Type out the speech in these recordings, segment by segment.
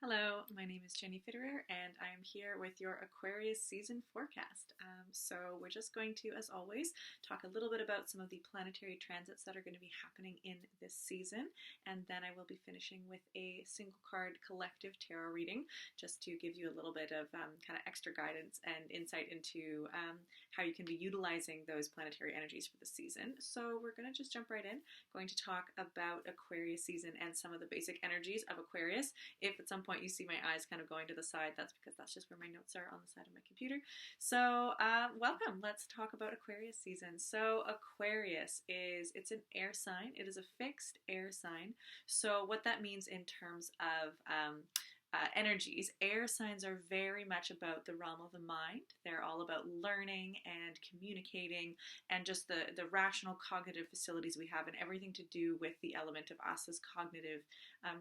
Hello, my name is Jenny Fitterer, and I am here with your Aquarius season forecast. So we're just going to, as always, talk a little bit about some of the planetary transits that are going to be happening in this season, and then I will be finishing with a single card collective tarot reading, just to give you a little bit of kind of extra guidance and insight into how you can be utilizing those planetary energies for the season. So we're going to just jump right in, going to talk about Aquarius season and some of the basic energies of Aquarius. If at some point you see my eyes kind of going to the side, that's because that's just where my notes are on the side of my computer. So welcome. Let's talk about Aquarius season. So Aquarius it's an air sign. It is a fixed air sign. So what that means in terms of energies, air signs are very much about the realm of the mind. They're all about learning and communicating and just the rational cognitive facilities we have, and everything to do with the element of us as cognitive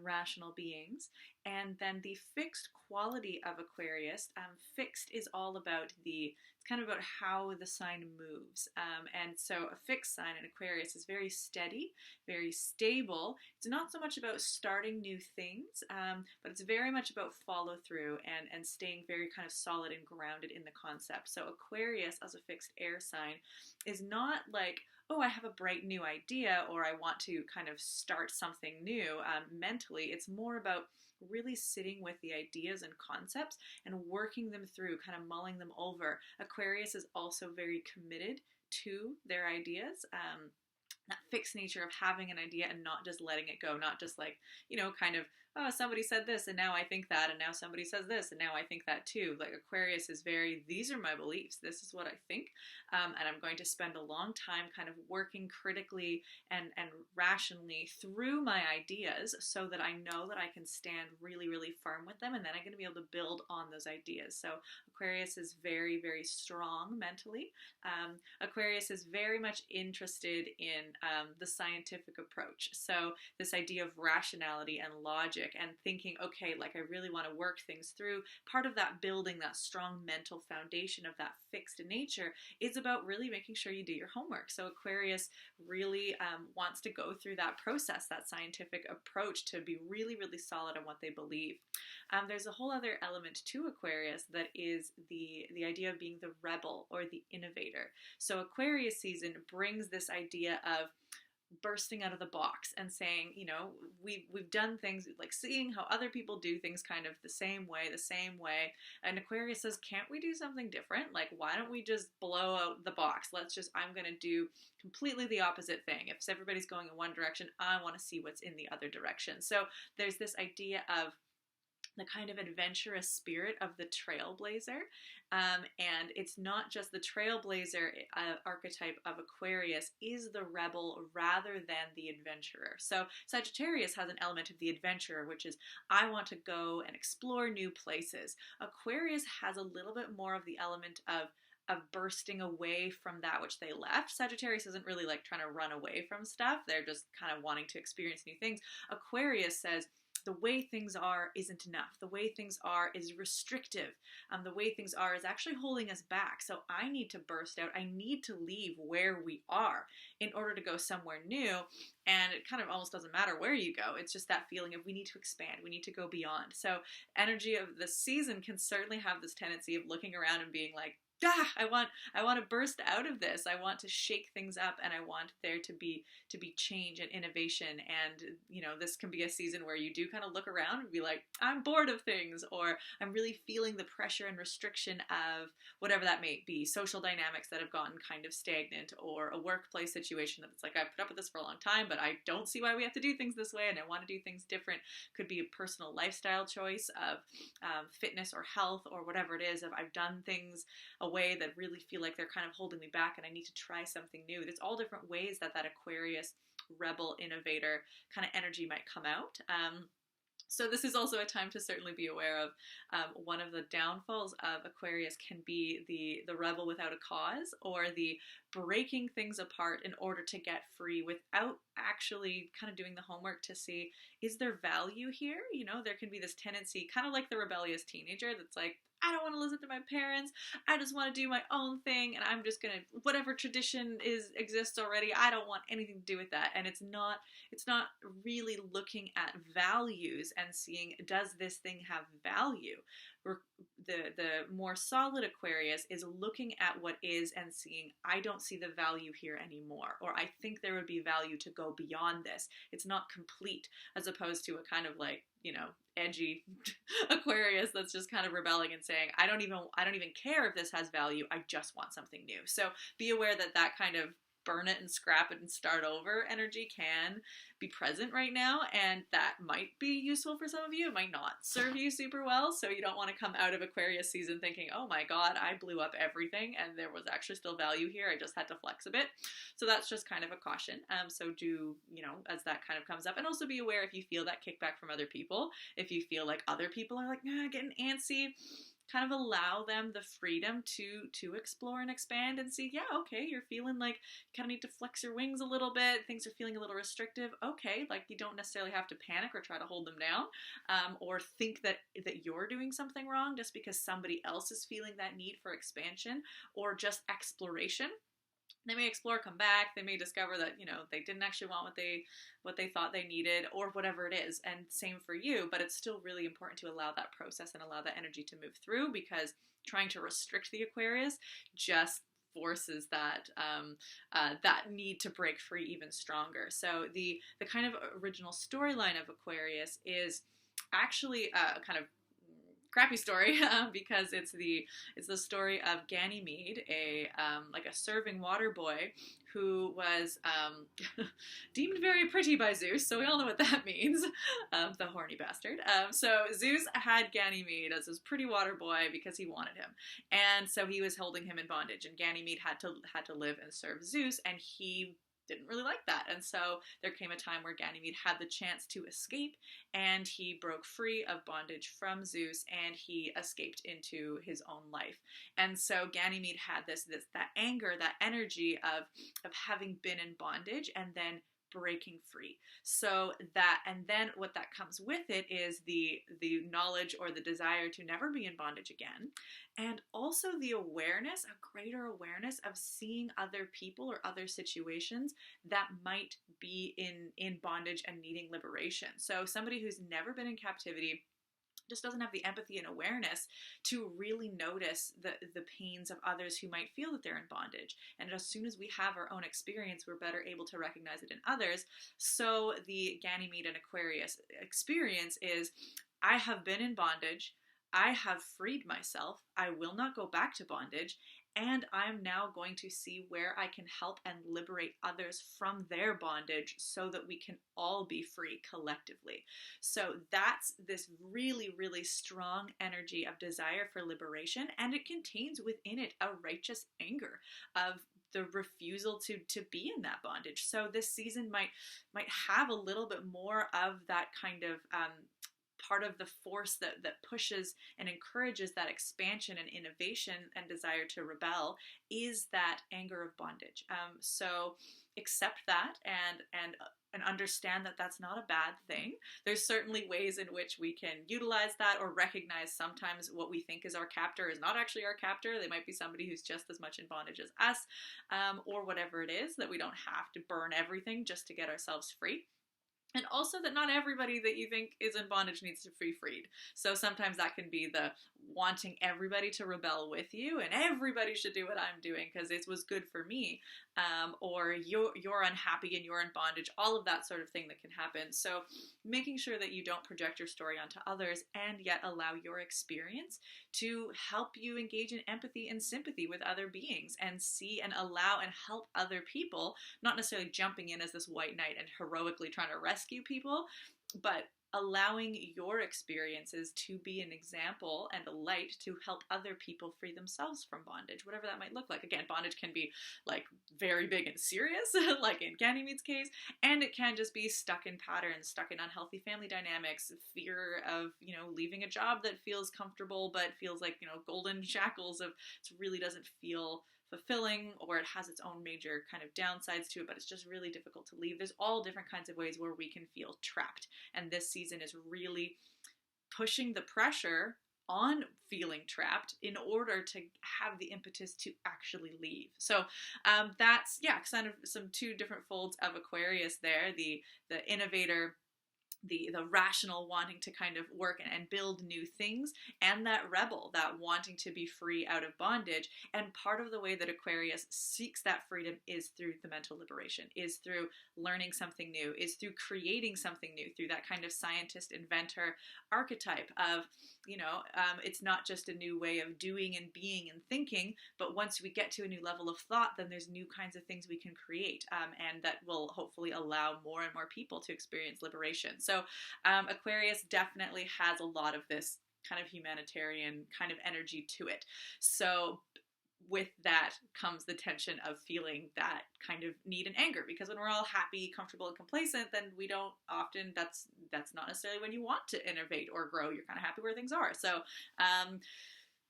rational beings. And then the fixed quality of Aquarius, fixed is all about it's kind of about how the sign moves. And so a fixed sign in Aquarius is very steady, very stable. It's not so much about starting new things, but it's very much about follow through and staying very kind of solid and grounded in the concept. So Aquarius as a fixed air sign is not like, oh, I have a bright new idea or I want to kind of start something new mentally. It's more about really sitting with the ideas and concepts and working them through, kind of mulling them over. Aquarius is also very committed to their ideas. That fixed nature of having an idea and not just letting it go, not just like, kind of, oh, somebody said this and now I think that, and now somebody says this and now I think that too. Like Aquarius is very, these are my beliefs, this is what I think, and I'm going to spend a long time kind of working critically and rationally through my ideas so that I know that I can stand really, really firm with them, and then I'm going to be able to build on those ideas. So Aquarius is very, very strong mentally. Aquarius is very much interested in the scientific approach. So this idea of rationality and logic and thinking, okay, like I really want to work things through. Part of that building that strong mental foundation of that fixed nature is about really making sure you do your homework. So Aquarius really wants to go through that process, that scientific approach, to be really, really solid on what they believe. There's a whole other element to Aquarius that is the idea of being the rebel or the innovator. So Aquarius season brings this idea of bursting out of the box and saying, we've done things, like seeing how other people do things kind of the same way. And Aquarius says, can't we do something different? Like, why don't we just blow out the box? I'm going to do completely the opposite thing. If everybody's going in one direction, I want to see what's in the other direction. So there's this idea of the kind of adventurous spirit of the trailblazer. And it's not just the trailblazer archetype of Aquarius is the rebel rather than the adventurer. So Sagittarius has an element of the adventurer, which is I want to go and explore new places. Aquarius has a little bit more of the element of bursting away from that which they left. Sagittarius isn't really like trying to run away from stuff. They're just kind of wanting to experience new things. Aquarius says, the way things are isn't enough. The way things are is restrictive. The way things are is actually holding us back. So I need to burst out. I need to leave where we are in order to go somewhere new. And it kind of almost doesn't matter where you go. It's just that feeling of we need to expand. We need to go beyond. So energy of the season can certainly have this tendency of looking around and being like, I want to burst out of this. I want to shake things up, and I want there to be change and innovation. And this can be a season where you do kind of look around and be like, I'm bored of things, or I'm really feeling the pressure and restriction of whatever that may be, social dynamics that have gotten kind of stagnant, or a workplace situation that's like, I've put up with this for a long time, but I don't see why we have to do things this way, and I want to do things different. Could be a personal lifestyle choice of fitness or health or whatever it is. If I've done things a way that really feel like they're kind of holding me back and I need to try something new. There's all different ways that Aquarius rebel innovator kind of energy might come out. So this is also a time to certainly be aware of one of the downfalls of Aquarius can be the rebel without a cause, or the breaking things apart in order to get free without actually kind of doing the homework to see, is there value here? You know, there can be this tendency, kind of like the rebellious teenager, that's like, I don't want to listen to my parents. I just want to do my own thing, and I'm just gonna, whatever tradition exists already, I don't want anything to do with that. And it's not really looking at values and seeing, does this thing have value? The more solid Aquarius is looking at what is and seeing, I don't see the value here anymore, or I think there would be value to go beyond this. It's not complete, as opposed to a kind of like, you know, edgy Aquarius that's just kind of rebelling and saying, I don't even care if this has value, I just want something new. So be aware that that kind of burn it and scrap it and start over energy can be present right now, and that might be useful for some of you. It might not serve you super well, so you don't want to come out of Aquarius season thinking, oh my god, I blew up everything and there was actually still value here, I just had to flex a bit. So that's just kind of a caution. So do, you know, as that kind of comes up, and also be aware if you feel that kickback from other people, if you feel like other people are like, nah, getting antsy, kind of allow them the freedom to explore and expand and see, yeah, okay, you're feeling like you kind of need to flex your wings a little bit, things are feeling a little restrictive, okay, like you don't necessarily have to panic or try to hold them down, or think that you're doing something wrong just because somebody else is feeling that need for expansion or just exploration. They may explore, come back, they may discover that, you know, they didn't actually want what they thought they needed, or whatever it is, and same for you, but it's still really important to allow that process and allow that energy to move through, because trying to restrict the Aquarius just forces that that need to break free even stronger. So the kind of original storyline of Aquarius is actually a kind of crappy story, because it's the story of Ganymede, a serving water boy who was deemed very pretty by Zeus, so we all know what that means, the horny bastard. So Zeus had Ganymede as his pretty water boy because he wanted him, and so he was holding him in bondage, and Ganymede had to live and serve Zeus, and he didn't really like that. And so there came a time where Ganymede had the chance to escape, and he broke free of bondage from Zeus, and he escaped into his own life. And so Ganymede had that anger, that energy of having been in bondage and then breaking free. So that, and then what that comes with it is the knowledge or the desire to never be in bondage again, and also the awareness, a greater awareness of seeing other people or other situations that might be in bondage and needing liberation. So somebody who's never been in captivity just doesn't have the empathy and awareness to really notice the pains of others who might feel that they're in bondage. And as soon as we have our own experience, we're better able to recognize it in others. So the Ganymede and Aquarius experience is, I have been in bondage, I have freed myself, I will not go back to bondage, and I'm now going to see where I can help and liberate others from their bondage so that we can all be free collectively. So that's this really, really strong energy of desire for liberation, and it contains within it a righteous anger of the refusal to be in that bondage. So this season might have a little bit more of that kind of part of the force that pushes and encourages that expansion and innovation and desire to rebel is that anger of bondage. So accept that and understand that that's not a bad thing. There's certainly ways in which we can utilize that or recognize sometimes what we think is our captor is not actually our captor. They might be somebody who's just as much in bondage as us, or whatever it is, that we don't have to burn everything just to get ourselves free. And also that not everybody that you think is in bondage needs to be freed. So sometimes that can be the wanting everybody to rebel with you, and everybody should do what I'm doing because it was good for me, or you're unhappy and you're in bondage, all of that sort of thing that can happen. So making sure that you don't project your story onto others, and yet allow your experience to help you engage in empathy and sympathy with other beings, and see and allow and help other people, not necessarily jumping in as this white knight and heroically trying to rescue people, but allowing your experiences to be an example and a light to help other people free themselves from bondage, whatever that might look like. Again, bondage can be like very big and serious, like in Ganymede's case, and it can just be stuck in patterns, stuck in unhealthy family dynamics, fear of, leaving a job that feels comfortable but feels like, golden shackles of it really doesn't feel fulfilling, or it has its own major kind of downsides to it, but it's just really difficult to leave. There's all different kinds of ways where we can feel trapped. And this season is really pushing the pressure on feeling trapped in order to have the impetus to actually leave. So that's, kind of some two different folds of Aquarius there. The innovator, the rational wanting to kind of work and build new things, and that rebel, that wanting to be free out of bondage. And part of the way that Aquarius seeks that freedom is through the mental liberation, is through learning something new, is through creating something new, through that kind of scientist, inventor archetype of, it's not just a new way of doing and being and thinking, but once we get to a new level of thought, then there's new kinds of things we can create, and that will hopefully allow more and more people to experience liberation. So Aquarius definitely has a lot of this kind of humanitarian kind of energy to it. So with that comes the tension of feeling that kind of need and anger, because when we're all happy, comfortable, and complacent, then we don't often, that's not necessarily when you want to innovate or grow. You're kind of happy where things are. So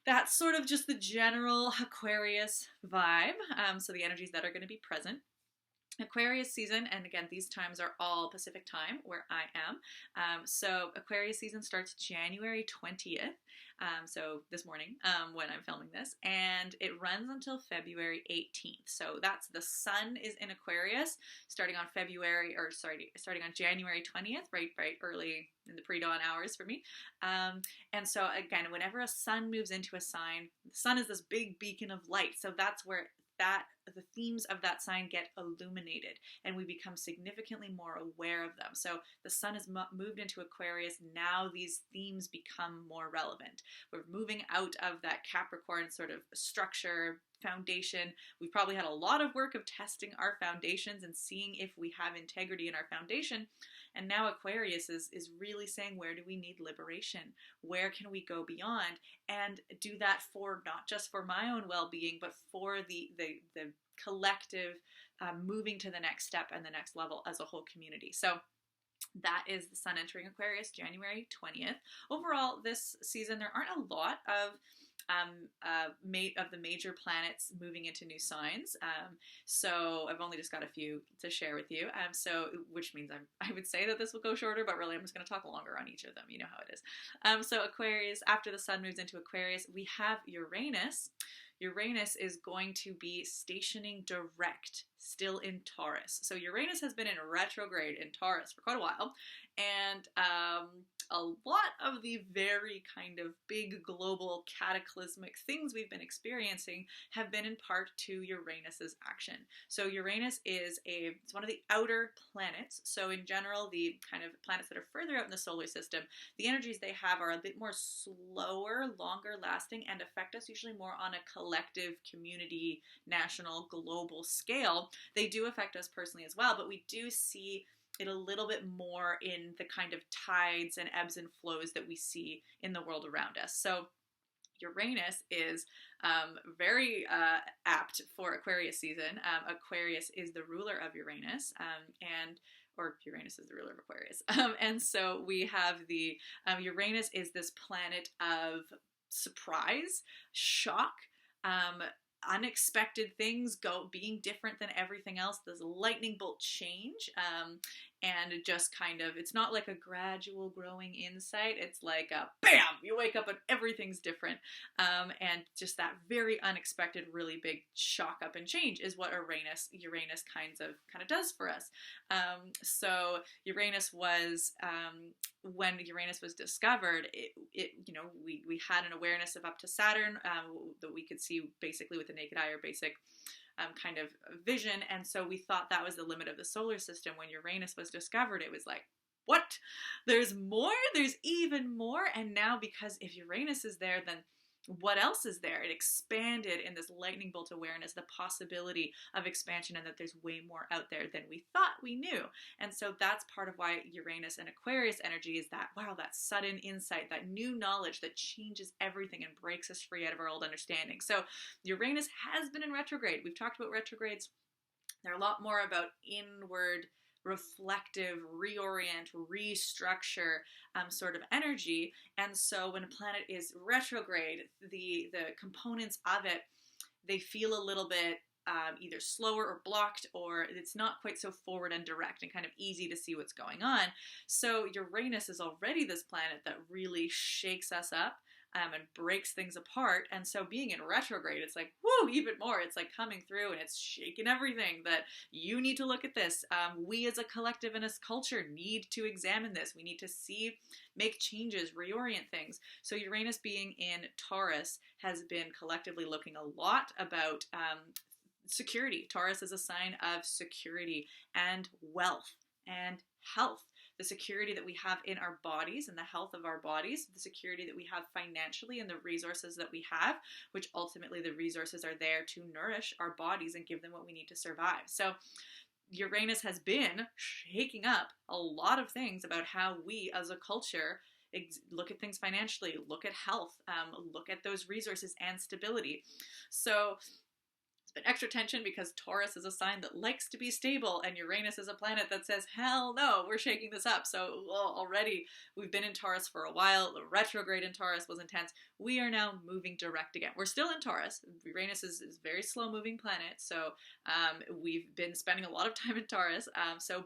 that's sort of just the general Aquarius vibe. So the energies that are going to be present. Aquarius season, and again, these times are all Pacific time where I am. So Aquarius season starts January 20th, so this morning when I'm filming this, and it runs until February 18th. So that's the sun is in Aquarius starting on January 20th, right early in the pre-dawn hours for me. And so again, whenever a sun moves into a sign, the sun is this big beacon of light. So that's where the themes of that sign get illuminated, and we become significantly more aware of them. So the sun has moved into Aquarius. Now these themes become more relevant. We're moving out of that Capricorn sort of structure, foundation. We've probably had a lot of work of testing our foundations and seeing if we have integrity in our foundation. And now Aquarius is really saying, where do we need liberation? Where can we go beyond? And do that for not just for my own well-being, but for the collective moving to the next step and the next level as a whole community. So that is the sun entering Aquarius, January 20th. Overall, this season, there aren't a lot of the major planets moving into new signs. So I've only just got a few to share with you. Which means I would say that this will go shorter, but really I'm just going to talk longer on each of them. You know how it is. So Aquarius, after the sun moves into Aquarius, we have Uranus. Uranus is going to be stationing direct, still in Taurus. So Uranus has been in retrograde in Taurus for quite a while, and a lot of the very kind of big global cataclysmic things we've been experiencing have been in part to Uranus's action. So Uranus is it's one of the outer planets. So in general, the kind of planets that are further out in the solar system, the energies they have are a bit more slower, longer lasting, and affect us usually more on a collective, community, national, global scale. They do affect us personally as well, but we do see it a little bit more in the kind of tides and ebbs and flows that we see in the world around us. So Uranus is very apt for Aquarius season. Aquarius is the ruler of Uranus, or Uranus is the ruler of Aquarius. And so we have the Uranus is this planet of surprise, shock, unexpected things being different than everything else. There's a lightning bolt change, and it just kind of, it's not like a gradual growing insight. It's like a bam, you wake up and everything's different. And just that very unexpected, really big shock up and change is what Uranus kind of does for us. So Uranus was, when Uranus was discovered, we had an awareness of up to Saturn that we could see basically with the naked eye, or basic kind of vision. And so we thought that was the limit of the solar system. When Uranus was discovered, it was like, what? There's more? There's even more? And now, because if Uranus is there, then what else is there? It expanded in this lightning bolt awareness, the possibility of expansion, and that there's way more out there than we thought we knew. And so that's part of why Uranus and Aquarius energy is that, wow, that sudden insight, that new knowledge that changes everything and breaks us free out of our old understanding. So Uranus has been in retrograde. We've talked about retrogrades. They're a lot more about inward, reflective, reorient, restructure sort of energy. And so when a planet is retrograde, the components of it they feel a little bit either slower or blocked, or it's not quite so forward and direct and kind of easy to see what's going on. So Uranus is already this planet that really shakes us up and breaks things apart. And so being in retrograde, it's like, whoo, even more. It's like coming through and it's shaking everything that you need to look at this. We as a collective and as culture need to examine this. We need to see, make changes, reorient things. So Uranus being in Taurus has been collectively looking a lot about security. Taurus is a sign of security and wealth and health. The security that we have in our bodies and the health of our bodies, the security that we have financially and the resources that we have, which ultimately the resources are there to nourish our bodies and give them what we need to survive. So Uranus has been shaking up a lot of things about how we as a culture look at things financially, look at health, look at those resources and stability. So it's been extra tension because Taurus is a sign that likes to be stable, and Uranus is a planet that says, hell no, we're shaking this up. So already we've been in Taurus for a while. The retrograde in Taurus was intense. We are now moving direct again. We're still in Taurus. Uranus is a very slow moving planet. So we've been spending a lot of time in Taurus.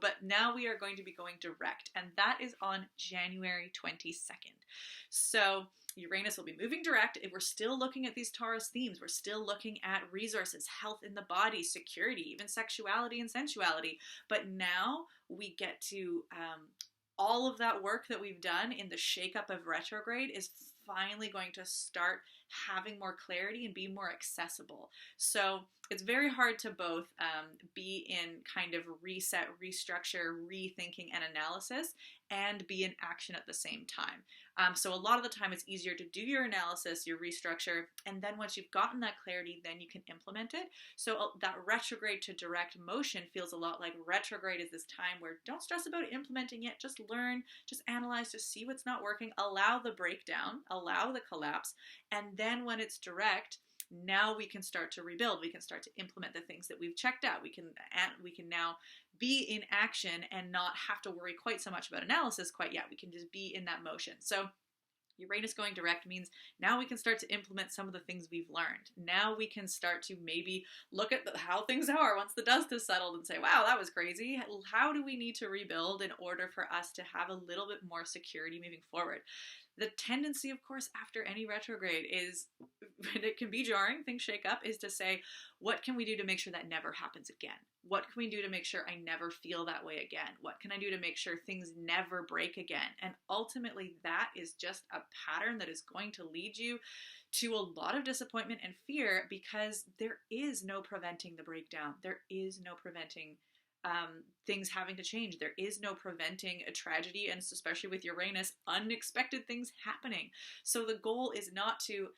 But now we are going to be going direct, and that is on January 22nd. So Uranus will be moving direct. If we're still looking at these Taurus themes, we're still looking at resources, health in the body, security, even sexuality and sensuality. But now we get to all of that work that we've done in the shakeup of retrograde is finally going to start having more clarity and be more accessible. So it's very hard to both be in kind of reset, restructure, rethinking, and analysis, and be in action at the same time. So a lot of the time it's easier to do your analysis, your restructure, and then once you've gotten that clarity, then you can implement it. So that retrograde to direct motion feels a lot like retrograde is this time where don't stress about implementing it, just learn, just analyze, just see what's not working, allow the breakdown, allow the collapse, and then when it's direct, now we can start to rebuild. We can start to implement the things that we've checked out. We can now be in action and not have to worry quite so much about analysis quite yet. We can just be in that motion. So Uranus going direct means now we can start to implement some of the things we've learned. Now we can start to maybe look at how things are once the dust has settled and say, wow, that was crazy. How do we need to rebuild in order for us to have a little bit more security moving forward? The tendency, of course, after any retrograde is, and it can be jarring, things shake up, is to say, what can we do to make sure that never happens again? What can we do to make sure I never feel that way again? What can I do to make sure things never break again? And ultimately, that is just a pattern that is going to lead you to a lot of disappointment and fear because there is no preventing the breakdown. There is no preventing things having to change. There is no preventing a tragedy, and especially with Uranus, unexpected things happening. So the goal is not to,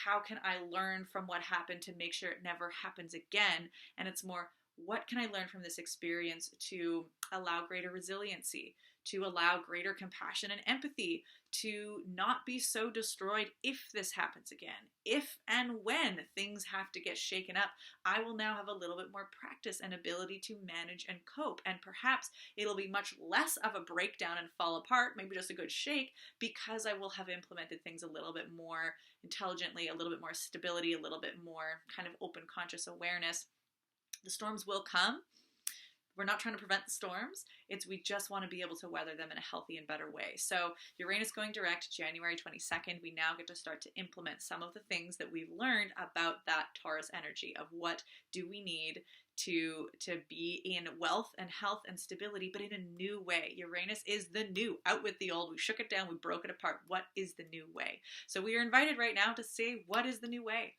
how can I learn from what happened to make sure it never happens again? And it's more, what can I learn from this experience to allow greater resiliency, to allow greater compassion and empathy, to not be so destroyed if this happens again. If and when things have to get shaken up, I will now have a little bit more practice and ability to manage and cope. And perhaps it'll be much less of a breakdown and fall apart, maybe just a good shake, because I will have implemented things a little bit more intelligently, a little bit more stability, a little bit more kind of open conscious awareness. The storms will come. We're not trying to prevent the storms. We just want to be able to weather them in a healthy and better way. So Uranus going direct January 22nd, we now get to start to implement some of the things that we've learned about that Taurus energy of what do we need to be in wealth and health and stability, but in a new way. Uranus is the new. Out with the old. We shook it down. We broke it apart. What is the new way? So we are invited right now to say, what is the new way?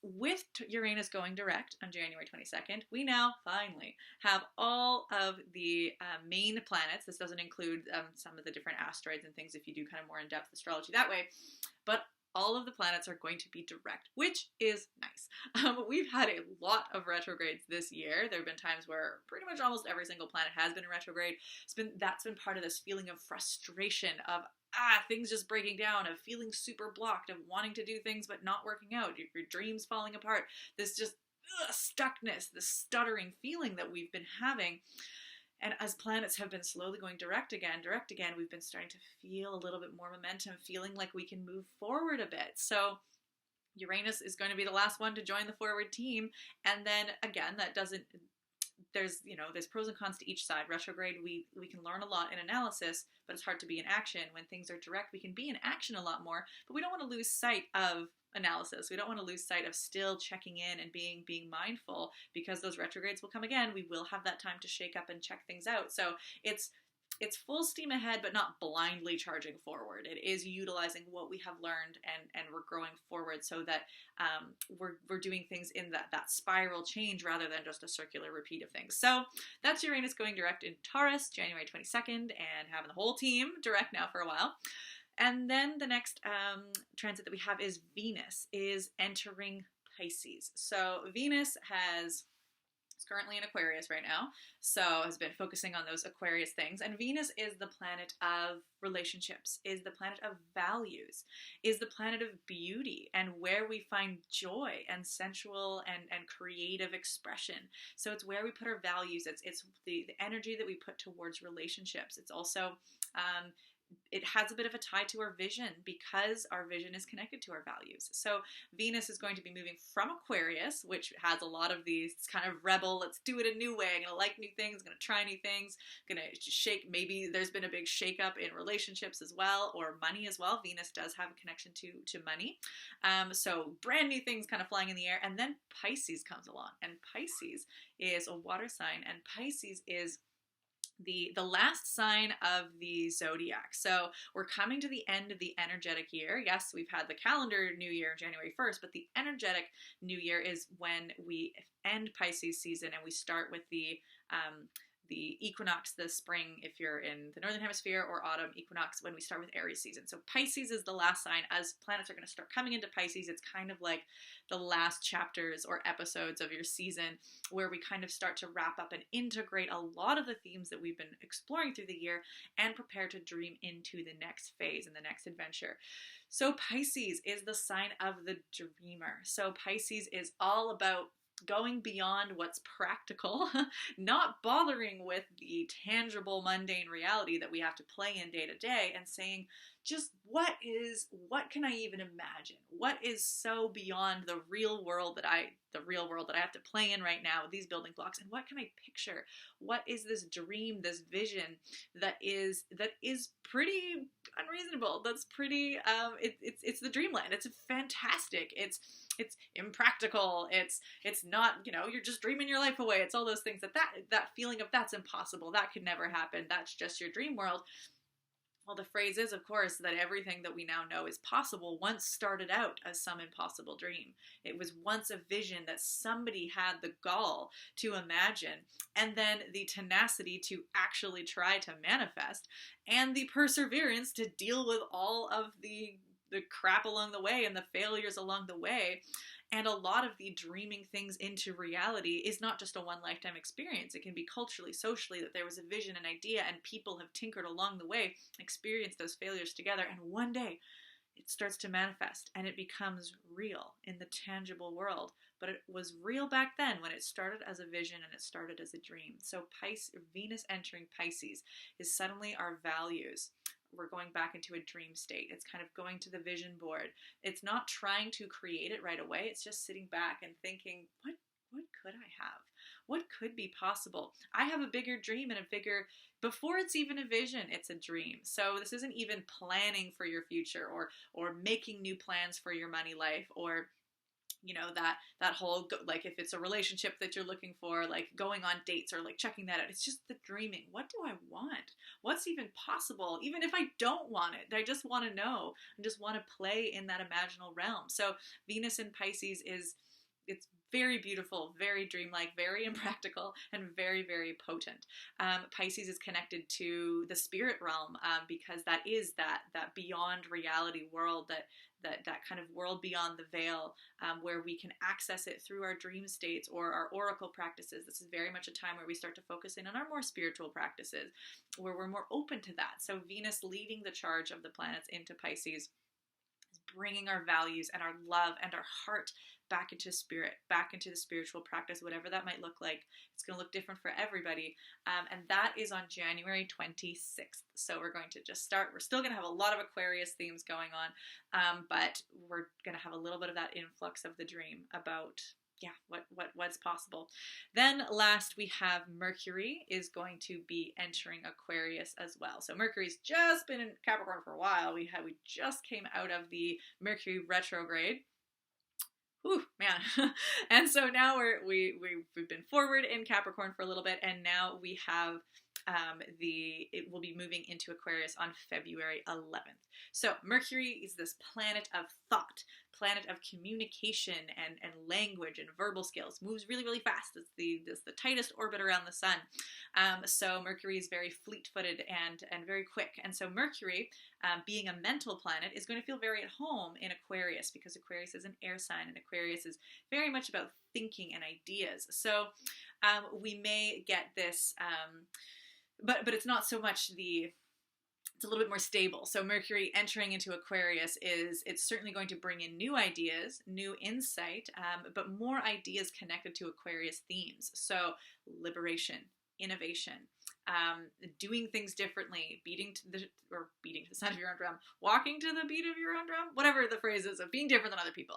With Uranus going direct on January 22nd, we now finally have all of the main planets. This doesn't include some of the different asteroids and things if you do kind of more in-depth astrology that way, but all of the planets are going to be direct, which is nice. We've had a lot of retrogrades this year. There have been times where pretty much almost every single planet has been in retrograde. That's been part of this feeling of frustration, of things just breaking down, of feeling super blocked, of wanting to do things but not working out, your dreams falling apart, this just stuckness, this stuttering feeling that we've been having. And as planets have been slowly going direct again, we've been starting to feel a little bit more momentum, feeling like we can move forward a bit. So Uranus is going to be the last one to join the forward team. And then again, that doesn't, there's pros and cons to each side. Retrograde, we can learn a lot in analysis, but it's hard to be in action. When things are direct, we can be in action a lot more, but we don't want to lose sight of analysis. We don't want to lose sight of still checking in and being mindful, because those retrogrades will come again. We will have that time to shake up and check things out. So it's full steam ahead, but not blindly charging forward. It is utilizing what we have learned, and we're growing forward, so that we're doing things in that spiral change rather than just a circular repeat of things. So that's Uranus going direct in Taurus, January 22nd, and having the whole team direct now for a while. And then the next transit that we have is Venus is entering Pisces. So Venus is currently in Aquarius right now, so has been focusing on those Aquarius things. And Venus is the planet of relationships, is the planet of values, is the planet of beauty and where we find joy and sensual and creative expression. So it's where we put our values. It's the energy that we put towards relationships. It's also it has a bit of a tie to our vision, because our vision is connected to our values. So Venus is going to be moving from Aquarius, which has a lot of these kind of rebel, let's do it a new way, I'm going to like new things, going to try new things, going to shake, maybe there's been a big shakeup in relationships as well, or money as well. Venus does have a connection to money. So brand new things kind of flying in the air. And then Pisces comes along, and Pisces is a water sign, and Pisces is the last sign of the zodiac. So we're coming to the end of the energetic year. Yes, we've had the calendar new year, January 1st, but the energetic new year is when we end Pisces season and we start with the equinox, the spring, if you're in the northern hemisphere, or autumn equinox when we start with Aries season. So Pisces is the last sign. As planets are going to start coming into Pisces, it's kind of like the last chapters or episodes of your season, where we kind of start to wrap up and integrate a lot of the themes that we've been exploring through the year and prepare to dream into the next phase and the next adventure. So Pisces is the sign of the dreamer. So Pisces is all about going beyond what's practical, not bothering with the tangible, mundane reality that we have to play in day to day, and saying, just what can I even imagine? What is so beyond the real world that I have to play in right now with these building blocks? And what can I picture? What is this dream, this vision that is pretty unreasonable? That's pretty, it's the dreamland. It's fantastic. It's impractical. It's not, you're just dreaming your life away. It's all those things that feeling of that's impossible. That could never happen. That's just your dream world. Well, the phrase is, of course, that everything that we now know is possible once started out as some impossible dream. It was once a vision that somebody had the gall to imagine, and then the tenacity to actually try to manifest, and the perseverance to deal with all of the crap along the way and the failures along the way. And a lot of the dreaming things into reality is not just a one lifetime experience. It can be culturally, socially, that there was a vision, an idea, and people have tinkered along the way, experienced those failures together, and one day it starts to manifest and it becomes real in the tangible world. But it was real back then when it started as a vision and it started as a dream. So Venus entering Pisces is suddenly our values. We're going back into a dream state. It's kind of going to the vision board. It's not trying to create it right away. It's just sitting back and thinking, what could I have? What could be possible? I have a bigger dream and before it's even a vision, it's a dream. So this isn't even planning for your future or making new plans for your money life, or that whole, like, if it's a relationship that you're looking for, like going on dates or like checking that out. It's just the dreaming. What do I want? What's even possible? Even if I don't want it, I just want to know. I just want to play in that imaginal realm. So Venus in Pisces it's very beautiful, very dreamlike, very impractical, and very, very potent. Pisces is connected to the spirit realm because that is that beyond reality world, that kind of world beyond the veil, where we can access it through our dream states or our oracle practices. This is very much a time where we start to focus in on our more spiritual practices, where we're more open to that. So Venus leading the charge of the planets into Pisces, bringing our values and our love and our heart back into spirit, back into the spiritual practice, whatever that might look like. It's going to look different for everybody. And that is on January 26th. So we're going to just start. We're still going to have a lot of Aquarius themes going on, but we're going to have a little bit of that influx of the dream about what's possible. Then last we have Mercury is going to be entering Aquarius as well. So Mercury's just been in Capricorn for a while. We just came out of the Mercury retrograde. Whew, man. And so now we've been forward in Capricorn for a little bit, and now we have it will be moving into Aquarius on February 11th. So Mercury is this planet of thought, planet of communication and language and verbal skills. Moves really, really fast. It's the tightest orbit around the sun. So Mercury is very fleet-footed and very quick. And so Mercury, being a mental planet, is going to feel very at home in Aquarius, because Aquarius is an air sign, and Aquarius is very much about thinking and ideas. So we may get this, but it's not so much it's a little bit more stable. So Mercury entering into Aquarius it's certainly going to bring in new ideas, new insight, but more ideas connected to Aquarius themes. So liberation, innovation, doing things differently, beating to the sound of your own drum, walking to the beat of your own drum, whatever the phrase is of being different than other people,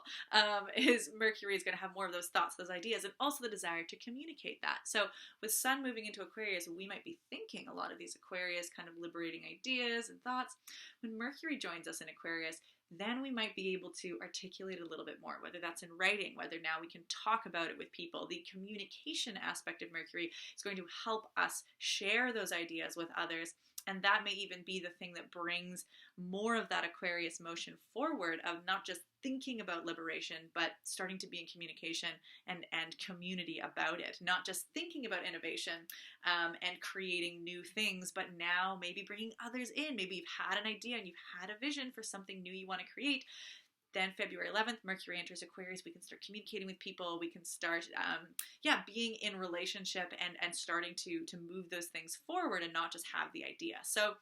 Mercury is going to have more of those thoughts, those ideas, and also the desire to communicate that. So with Sun moving into Aquarius, we might be thinking a lot of these Aquarius kind of liberating ideas and thoughts. When Mercury joins us in Aquarius, then we might be able to articulate a little bit more, whether that's in writing, whether now we can talk about it with people. The communication aspect of Mercury is going to help us share those ideas with others, and that may even be the thing that brings more of that Aquarius motion forward, of not just thinking about liberation, but starting to be in communication and community about it. Not just thinking about innovation and creating new things, but now maybe bringing others in. Maybe you've had an idea and you've had a vision for something new you want to create. Then February 11th, Mercury enters Aquarius. We can start communicating with people. We can start, being in relationship and starting to move those things forward and not just have the idea. So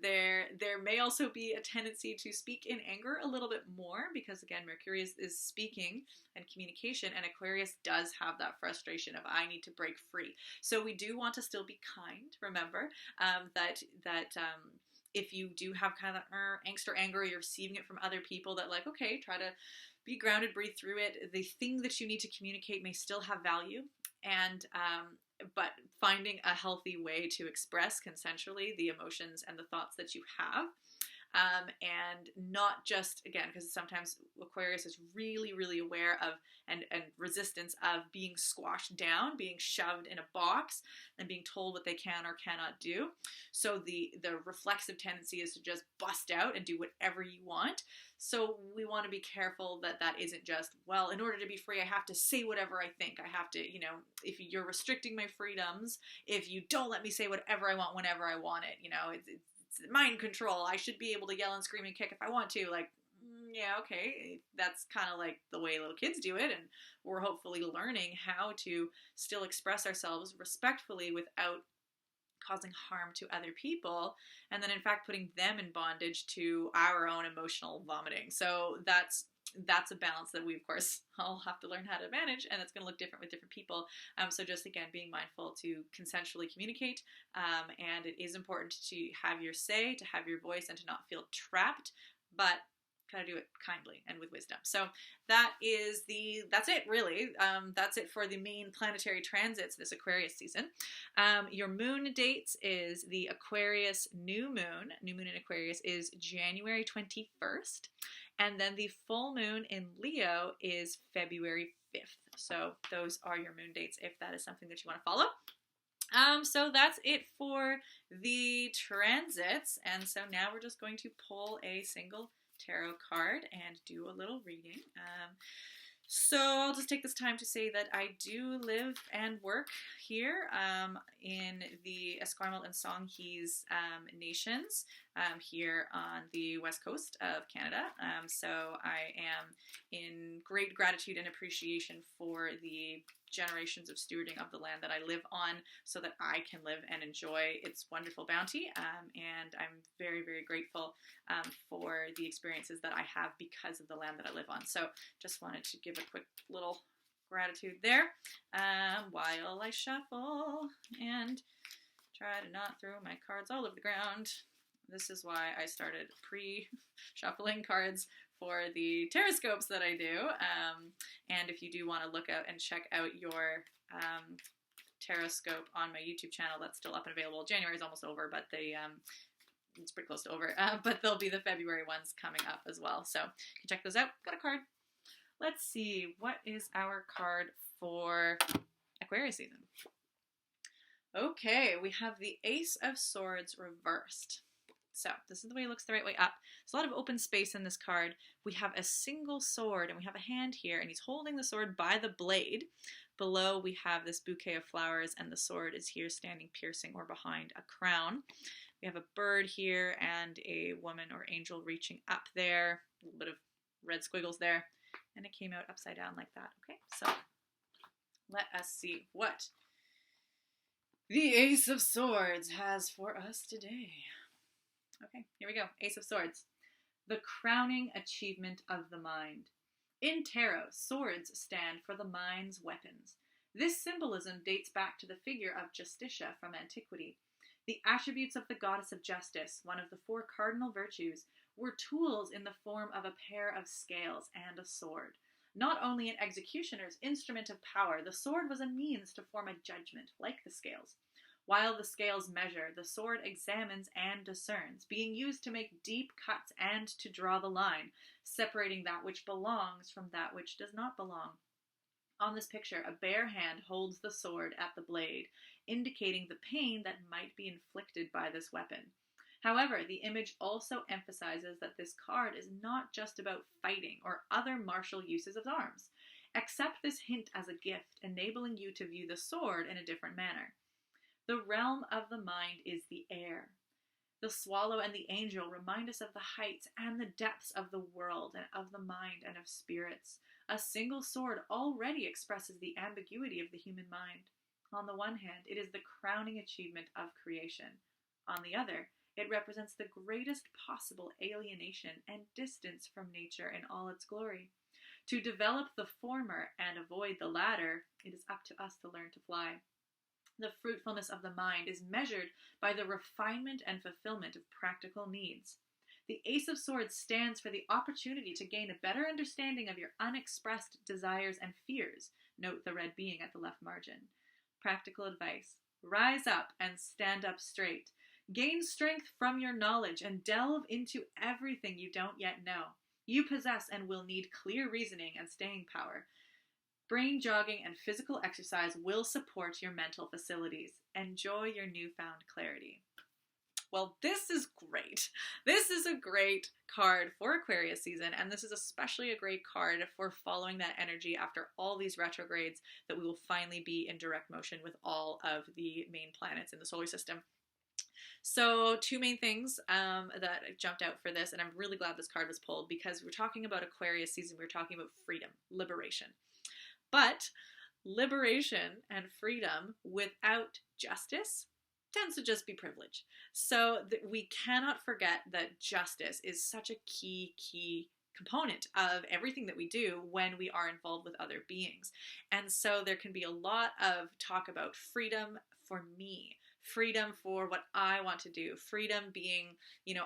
there may also be a tendency to speak in anger a little bit more, because again, Mercury is speaking and communication, and Aquarius does have that frustration of, I need to break free. So we do want to still be kind. Remember that if you do have kind of that angst or anger, you're receiving it from other people, that like, okay, try to be grounded, breathe through it. The thing that you need to communicate may still have value, and but finding a healthy way to express consensually the emotions and the thoughts that you have. And not just, again, because sometimes Aquarius is really, really aware of and resistance of being squashed down, being shoved in a box, and being told what they can or cannot do. So the reflexive tendency is to just bust out and do whatever you want. So we want to be careful that isn't just, well, in order to be free, I have to say whatever I think. I have to, if you're restricting my freedoms, if you don't let me say whatever I want whenever I want it, it's mind control. I should be able to yell and scream and kick if I want to. Like, yeah, okay, that's kind of like the way little kids do it, and we're hopefully learning how to still express ourselves respectfully without causing harm to other people, and then in fact putting them in bondage to our own emotional vomiting. So that's a balance that we, of course, all have to learn how to manage, and it's going to look different with different people. So just, again, being mindful to consensually communicate, and it is important to have your say, to have your voice, and to not feel trapped, but kind of do it kindly and with wisdom. So that's it, really. That's it for the main planetary transits this Aquarius season. Your moon dates is the Aquarius new moon. New moon in Aquarius is January 21st. And then the full moon in Leo is February 5th. So those are your moon dates if that is something that you want to follow. So that's it for the transits. And so now we're just going to pull a single tarot card and do a little reading. So I'll just take this time to say that I do live and work here in the Esquimalt and Songhees nations. here on the west coast of Canada. So I am in great gratitude and appreciation for the generations of stewarding of the land that I live on so that I can live and enjoy its wonderful bounty. And I'm very, very grateful for the experiences that I have because of the land that I live on. So just wanted to give a quick little gratitude there while I shuffle and try to not throw my cards all over the ground. This is why I started pre-shuffling cards for the Terrascopes that I do. And if you do want to look out and check out your Terrascope on my YouTube channel, that's still up and available. January is almost over, but it's pretty close to over. But there'll be the February ones coming up as well. So you can check those out. Got a card. Let's see, what is our card for Aquarius season? Okay, we have the Ace of Swords reversed. So this is the way it looks the right way up. There's a lot of open space in this card. We have a single sword and we have a hand here and he's holding the sword by the blade. Below we have this bouquet of flowers and the sword is here standing piercing or behind a crown. We have a bird here and a woman or angel reaching up there. A little bit of red squiggles there. And it came out upside down like that. Okay, so let us see what the Ace of Swords has for us today. Okay, here we go. Ace of Swords. The crowning achievement of the mind. In tarot, swords stand for the mind's weapons. This symbolism dates back to the figure of Justitia from antiquity. The attributes of the goddess of justice, one of the 4 cardinal virtues, were tools in the form of a pair of scales and a sword. Not only an executioner's instrument of power, the sword was a means to form a judgment, like the scales. While the scales measure, the sword examines and discerns, being used to make deep cuts and to draw the line, separating that which belongs from that which does not belong. On this picture, a bare hand holds the sword at the blade, indicating the pain that might be inflicted by this weapon. However, the image also emphasizes that this card is not just about fighting or other martial uses of arms. Accept this hint as a gift, enabling you to view the sword in a different manner. The realm of the mind is the air. The swallow and the angel remind us of the heights and the depths of the world and of the mind and of spirits. A single sword already expresses the ambiguity of the human mind. On the one hand, it is the crowning achievement of creation. On the other, it represents the greatest possible alienation and distance from nature in all its glory. To develop the former and avoid the latter, it is up to us to learn to fly. The fruitfulness of the mind is measured by the refinement and fulfillment of practical needs. The Ace of Swords stands for the opportunity to gain a better understanding of your unexpressed desires and fears. Note the red being at the left margin. Practical advice. Rise up and stand up straight. Gain strength from your knowledge and delve into everything you don't yet know. You possess and will need clear reasoning and staying power. Brain jogging and physical exercise will support your mental facilities. Enjoy your newfound clarity. Well, this is great. This is a great card for Aquarius season, and this is especially a great card for following that energy after all these retrogrades that we will finally be in direct motion with all of the main planets in the solar system. So 2 main things that jumped out for this, and I'm really glad this card was pulled because we're talking about Aquarius season, we're talking about freedom, liberation. But liberation and freedom without justice tends to just be privilege. So we cannot forget that justice is such a key component of everything that we do when we are involved with other beings. And so there can be a lot of talk about freedom for me, freedom for what I want to do, freedom being,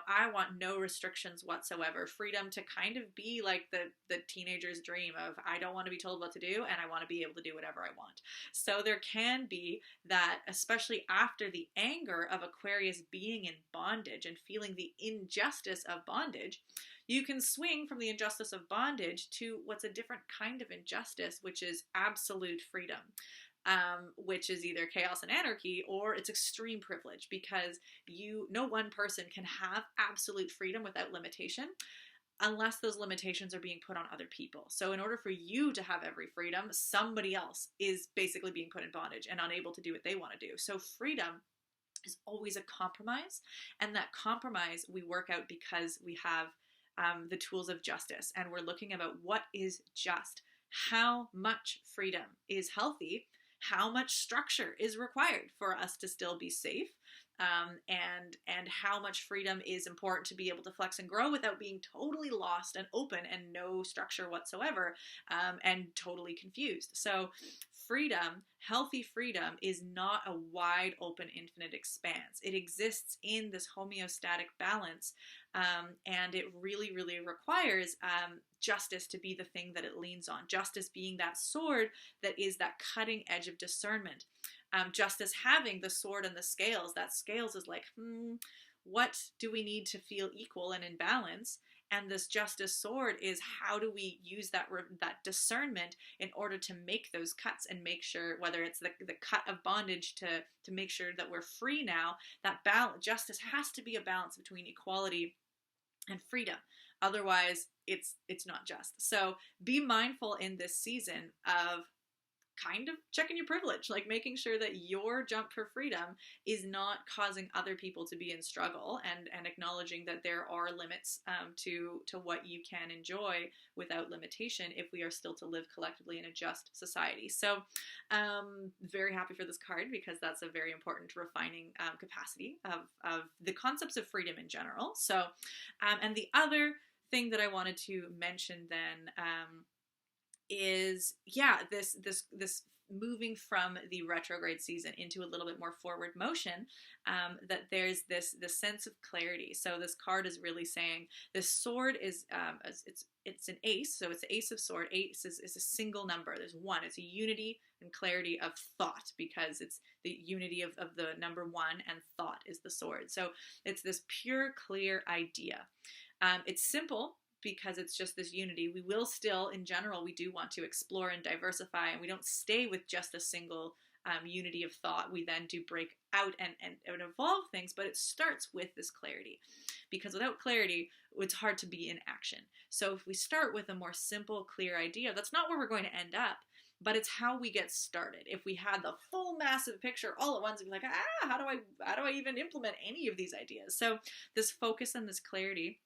I want no restrictions whatsoever, freedom to kind of be like the teenager's dream of I don't want to be told what to do and I want to be able to do whatever I want. So there can be that, especially after the anger of Aquarius being in bondage and feeling the injustice of bondage, you can swing from the injustice of bondage to what's a different kind of injustice, which is absolute freedom. Which is either chaos and anarchy or it's extreme privilege, because no one person can have absolute freedom without limitation unless those limitations are being put on other people. So in order for you to have every freedom, somebody else is basically being put in bondage and unable to do what they want to do. So freedom is always a compromise. And that compromise we work out because we have the tools of justice, and we're looking about what is just, how much freedom is healthy, how much structure is required for us to still be safe, and how much freedom is important to be able to flex and grow without being totally lost and open and no structure whatsoever, and totally confused. So freedom, healthy freedom, is not a wide open infinite expanse. It exists in this homeostatic balance, and it really, really requires justice to be the thing that it leans on. Justice being that sword that is that cutting edge of discernment. Justice having the sword and the scales. That scales is like, what do we need to feel equal and in balance? And this justice sword is, how do we use that discernment in order to make those cuts and make sure, whether it's the cut of bondage to make sure that we're free now, that balance. Justice has to be a balance between equality and freedom. Otherwise, it's not just. So be mindful in this season of kind of checking your privilege, like making sure that your jump for freedom is not causing other people to be in struggle, and acknowledging that there are limits to what you can enjoy without limitation if we are still to live collectively in a just society. So very happy for this card, because that's a very important refining capacity of the concepts of freedom in general. So and the other thing that I wanted to mention then is this moving from the retrograde season into a little bit more forward motion, that there's this sense of clarity. So this card is really saying this sword is it's an ace, so it's the ace of sword. Ace is a single number. There's one. It's a unity and clarity of thought, because it's the unity of the number one, and thought is the sword. So it's this pure, clear idea. It's simple, because it's just this unity. We will still, in general, we do want to explore and diversify, and we don't stay with just a single unity of thought. We then do break out and evolve things, but it starts with this clarity, because without clarity, it's hard to be in action. So if we start with a more simple, clear idea, that's not where we're going to end up, but it's how we get started. If we had the full massive picture all at once, we'd be like, how do I even implement any of these ideas? So this focus and this clarity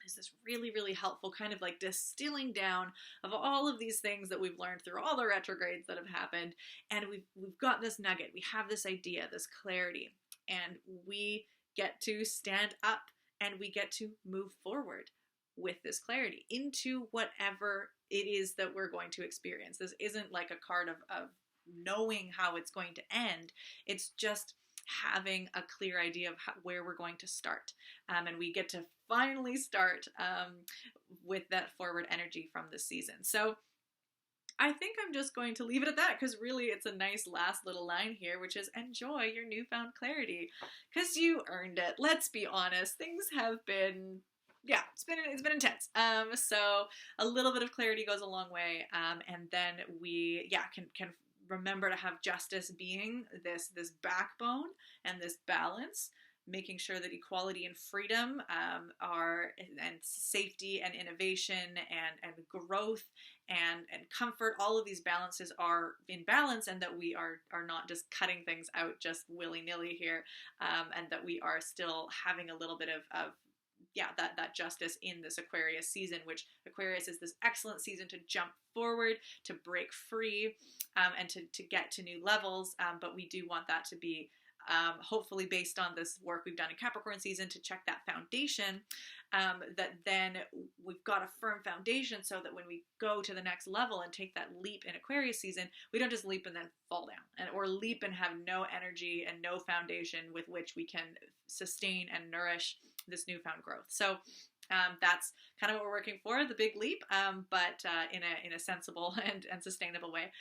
is this really, really helpful kind of like distilling down of all of these things that we've learned through all the retrogrades that have happened. And we've got this nugget, we have this idea, this clarity, and we get to stand up and we get to move forward with this clarity into whatever it is that we're going to experience. This isn't like a card of knowing how it's going to end. It's just having a clear idea of where we're going to start. And we get to finally start with that forward energy from this season. So I think I'm just going to leave it at that, because really it's a nice last little line here, which is enjoy your newfound clarity, because you earned it. Let's be honest. Things have been, it's been intense. So a little bit of clarity goes a long way. And then we, can remember to have justice being this backbone and this balance, making sure that equality and freedom and safety and innovation and growth and comfort, all of these balances are in balance, and that we are not just cutting things out just willy-nilly here, and that we are still having a little bit of that justice in this Aquarius season, which Aquarius is this excellent season to jump forward, to break free, and to get to new levels. But we do want that to be hopefully based on this work we've done in Capricorn season, to check that foundation, that then we've got a firm foundation, so that when we go to the next level and take that leap in Aquarius season, we don't just leap and then fall down, or leap and have no energy and no foundation with which we can sustain and nourish this newfound growth. So that's kind of what we're working for, the big leap, but in a sensible and sustainable way.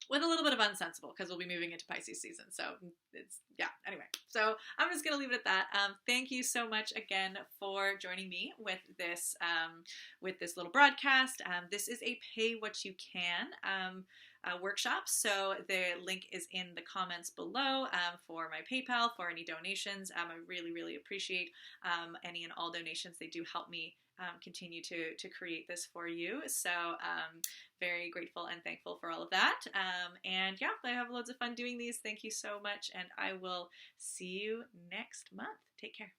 With a little bit of unsensible, because we'll be moving into Pisces season. So it's, anyway. So I'm just going to leave it at that. Thank you so much again for joining me with this little broadcast. This is a pay what you can workshops. So the link is in the comments below for my PayPal for any donations. I really, really appreciate any and all donations. They do help me continue to create this for you. So very grateful and thankful for all of that. And yeah, I have loads of fun doing these. Thank you so much. And I will see you next month. Take care.